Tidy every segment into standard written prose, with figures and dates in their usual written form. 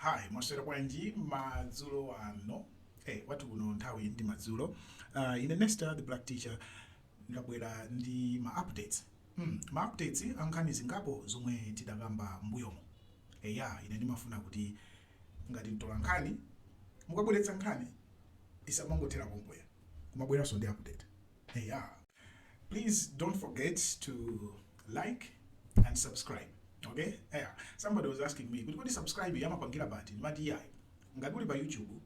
Hi, mwaswera bwanji madzulo ano. Watu kuno nthawi ndi madzulo. Ine Nesta the Black Teacher ndabwera ndi ma updates. Ma updates ankhani zingapo zomwe tidakamba mbuyomo. Ine ndimafuna kuti ngati mtola nkhani mukabweretsa nkhani isamangothera pomwepo. Kumabweranso ndi update. Please don't forget to like and subscribe. Okay? Somebody was asking me, kuti subscribe yamapangira bati? Ndimati yayi. Ngati uli pa YouTube,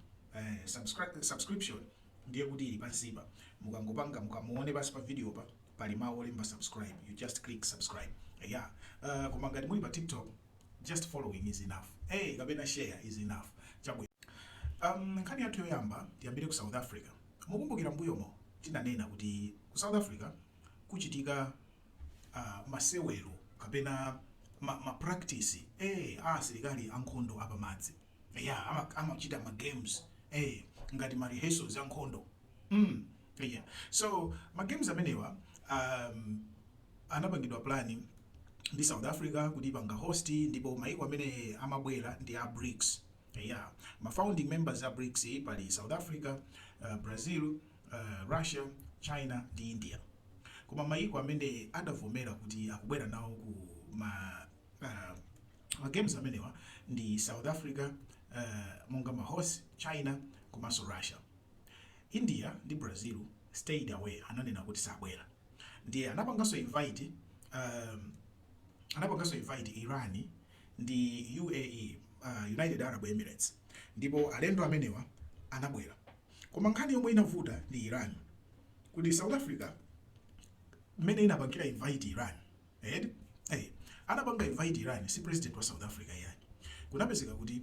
subscription ndiye kuti ili pansipa. Mukangopanga mukamuone basi pa video pali mawu olemba subscribe. You just click subscribe. Koma ngati muli pa TikTok, just following is enough. Kapena share is enough. Chabwe. Nkhani yathu yoyamba tiyambire ku South Africa. Mukumbukira mbuyomo tinanena kuti ku South Africa kuchitika masewero kapena ma practice asilikali ankhondo apamadzi. Amachita ma games ngati ma rehearsals ankhondo. So ma games amenewa anapangidwa plani ndi South Africa kuti panga host ndipo maiko amene amabwera ndi a BRICS. Ma founding members a BRICS pali South Africa, Brazil, Russia, China ndi India. Koma maiko amene adavomera kuti akubwera nawo ku ma games amenewa ndi South Africa, monga ma host, China komanso Russia. India ndi Brazil stayed away, ananena kuti sabwera. Ndiye anapanganso invite Iran ndi UAE, United Arab Emirates, ndipo alendo amenewa anabwera. Koma nkhani yomwe inavuta ndi Iran kuti South Africa mmene inapangira invite Iran anapanga invite Iran si president wa South Africa yani. Kunapezeka kuti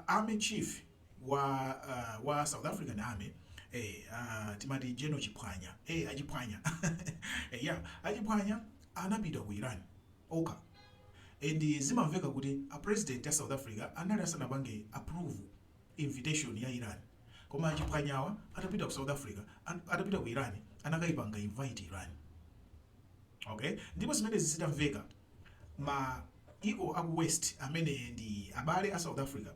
army chief wa South African army timati General Chiphwanya achiphwanya achiphwanya anapita ku Iran oka. And zimamveka kuti a president ya South Africa anali asanapange approve invitation ya Iran. Koma achiphwanyawa atapita ku South Africa, atapita ku Iran, anakaipanga invite Iran. Okay? Ndipo zimene zizitamveka ma iko aku West amene ndi abale a South Africa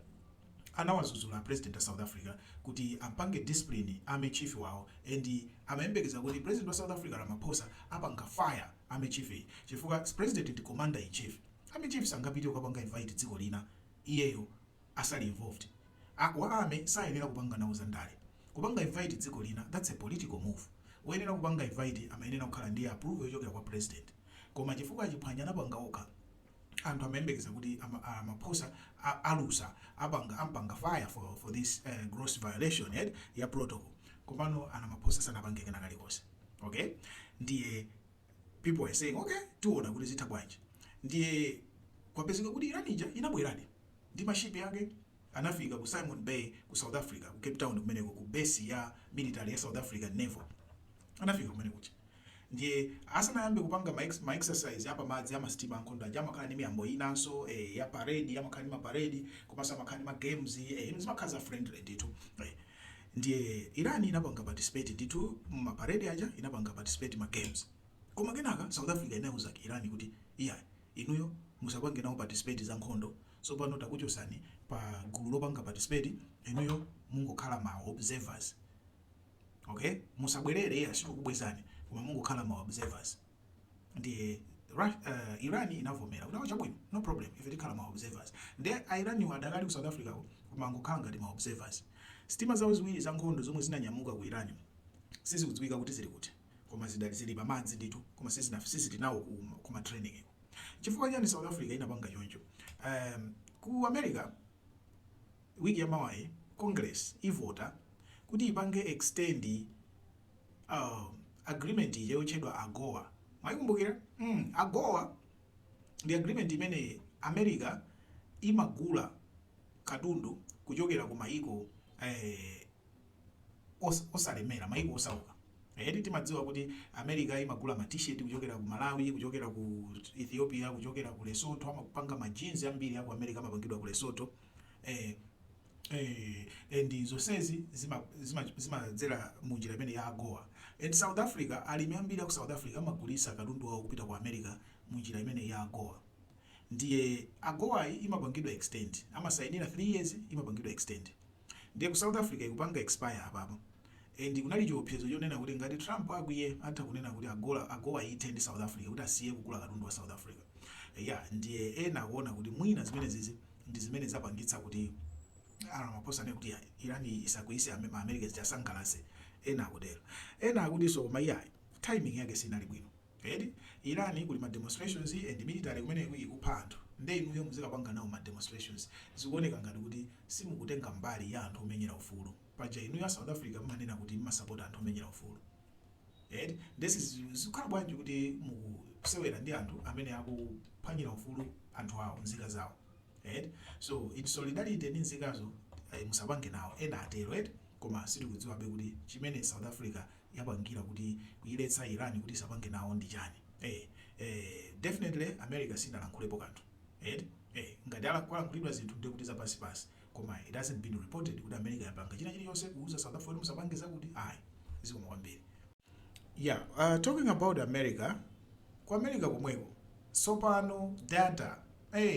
anawazuzula president of South Africa kuti ampange discipline army chief wawo, and amayembekeza kuti president wa South Africa Ramaphosa apanga fire army chief chifukwa president ndi commander in chief. Army chief sangapite ukapanga invite dziko lina iyeyo asali involved. Wa army sayenera kupanga nawo zandale. Kupanga invite dziko lina, that's a political move. Woyenera kupanga invite amayenera kukhala ndi approve yochokera kwa president. Koma chifukwa achiphwanya anapanga okha, anthu amayembekeza kuti Ramaphosa alusa ampanga fire for this gross violation ya protocol. Komano Ramaphosa sanapange kana kalikonse. Okay? Ndiye people are saying okay, tuona kuti zitha bwanji. Ndiye kwapezeka kuti Iran inabweradi ndi mashipi yake anafika ku Simon Bay ku South Africa, ku Cape Town kumeneko ku base ya military ya South African Naval. Anafika kumeneko kucha. Ndiye asanayambe kupanga ma exercise apa madzi ama steam ankhondo aja amakhala ndi miyambo inanso ya parade, amakhala ndi ma parade, komanso amakhala ndi ma games zimakhala friendly ndithu. Ndiye Iran inapanga participate ndithu ma parade aja, inapanga participate ma games. Koma kenaka South Africa inauza Iran kuti inuyo musapange nawo participate za nkhondo, so pano takuchosani pa gulu lopanga participate, inuyo mungokhala ma observers. Okay? Musabwerere asitukubwezani, koma mungokhala ma observers. Ndiye Iran inavomera kuti chabwino, no problem if tikhala ma observers. Ndiye Iran wadakali ku South Africa koma ngokhala ngati ma observers. Stima zawo ziwiri za nkhondo zomwe zinanyamuka ku Iran sizikudziwika kuti zili kuti, koma zili pamadzi ndithu, koma sizili nawo ku ma training. Chifukwa chani South Africa inapanga choncho? Ku America wiki ya mawayi Congress ivota kuti ipange extend agreement yotchedwa AGOA. Mwayikumbukira? AGOA ndi agreement imene America imagula katundu kuchokera ku maiko osalemera, maiko osauka. Timadziwa kuti America imagula ma t-shirt kuchokera ku Malawi, kuchokera ku Ethiopia, kuchokera ku Lesotho, amapanga ma jeans ambiri ya ku America amapangidwa ku Lesotho. And zonsezi zimadzera mu njira imene ya AGOA. And South Africa, alimi ambiri ku South Africa amagulitsa katundu wawo kupita ku America mu njira imene ya AGOA. ndiye AGOA imapangidwa extend, amasainira 3 years imapangidwa extend. Ndiye ku South Africa ikupanga expire apapo. And kunali chiopsezo chonena kuti ngati Trump akwiye atha kunena kuti AGOA iyithe ndi South Africa kuti asiye kugula katundu wa South Africa. Ndiye ena akuona kuti mwina zimenezi ndi zimene zapangitsa kuti Ramaphosa ne kuti Iran isakwise America zichasangalase. Ena akudera. Ena akudiso koma timing yake sinali bwino. Iran kuli ma demonstrations and military kumene ikupha anthu. Nde inuyo muzikapanga nawo ma demonstrations. Zikuoneka ngati kuti simukutenga mbali ya anthu omenyera ufulu. Paja inuyo South Africa mmanena kuti mmasapoti anthu omenyera ufulu. This zikhala bwanji kuti mukusewera ndi anthu amene akuphwanyira ufulu anthu awo nzika zawo. So in solidarity ndi nzikazo musapange nawo. Ena atero koma sitikudziwabe kuti chimene South Africa yapangira kuti kuyiletsa Iran kuti isapange nawo ndi chani. Definitely America sinalankhulapo kanthu. Ngati alakulankhulidwa zinthu ndi kuti zapasipasi, koma it hasn't been reported kuti America yapanga china chiliyonse kuuza South Africa musapange zakuti zikoma kwambiri. Talking about America, ku America komweko sopano data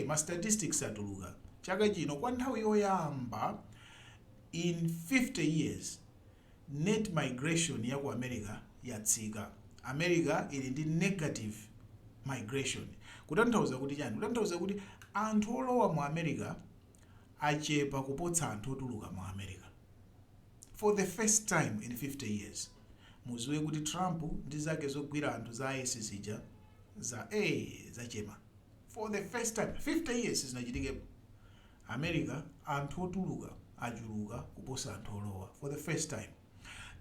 ma statistics atuluka chaka chino kwa nthawi yoyamba in 50 years net migration ya ku America yatsika. America ili ndi negative migration. Kutanthauza kuti chani? Kutanthauza kuti anthu olowa mu America achepa kuposa anthu otuluka mu America. For the first time in 50 years. Muziwe kuti Trump ndi zake zogwira anthu za ISIS zija zachema. For the first time 50 years zinachitike America anthu otuluka achuluka kuposa anthu olowa for the first time.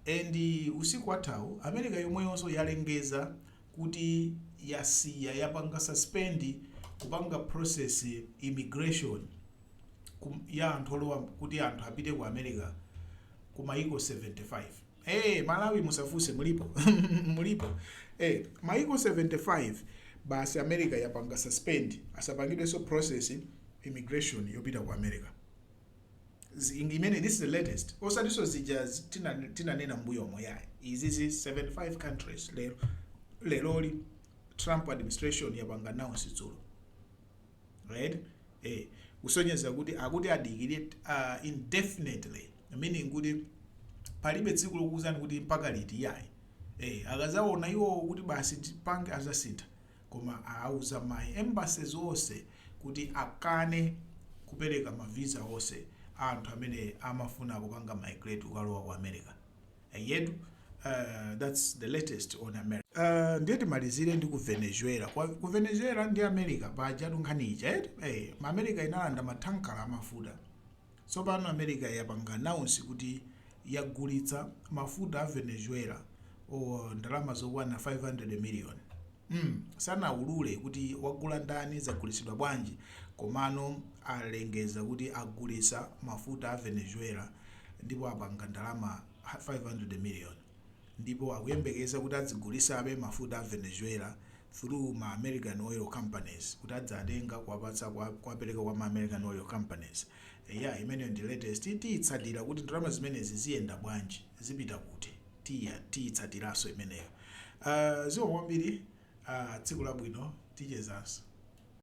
And usiku wathawu America yomweyonso yalengeza kuti yasiya yapanga suspend kupanga process immigration ya anthu olowa kuti anthu apite ku America kumaiko 75. Malawi musafuse mulipo. Mulipo. Maiko 75 basi America yapanga suspend asapangidwe so process immigration yopita ku America. Ingimene this is the latest. Osadiso zija tinanena mbuyo moya. Izizi 75 countries leroli Trump administration yapanga announce dzulo. Right? Usonyeza kuti akuti adikire indefinitely. Meaning kuti palibe tsiku lokuzani kuti mpaka liti akazaona iwo kuti basi pange azasintha koma auza my embassies onse kuti akane kupereka ma visa onse anthu amene amafuna kupanga migrate ukalowa ku America. That's the latest on America. Ndiye timalizire ndi ku Venezuela. Ku Venezuela ndi America pajatu nkhanicha. Ma America inalanda matankala amafuta. Tsopano America yapanga announce kuti yagulitsa mafuta a Venezuela ndalama zokwana 500 million. Sana ulule kuti wagula ndani zagulitsidwa bwanji, komano alengeza kuti agulitsa mafuta a Venezuela ndipo apanga ndalama 500 million. Ndipo akuyembekeza kuti adzigulisabe mafuta a Venezuela through ma American oil companies kuti adzatenga kuwapatsa kuwapereka kwa ma American oil companies. Imene ndi latest tiyitsatira kuti ndalama zimenezi ziyenda bwanji zipita kuti tiyitsatiraso imeneyo. Ziwo kwambiri tsiku labwino tichezanso.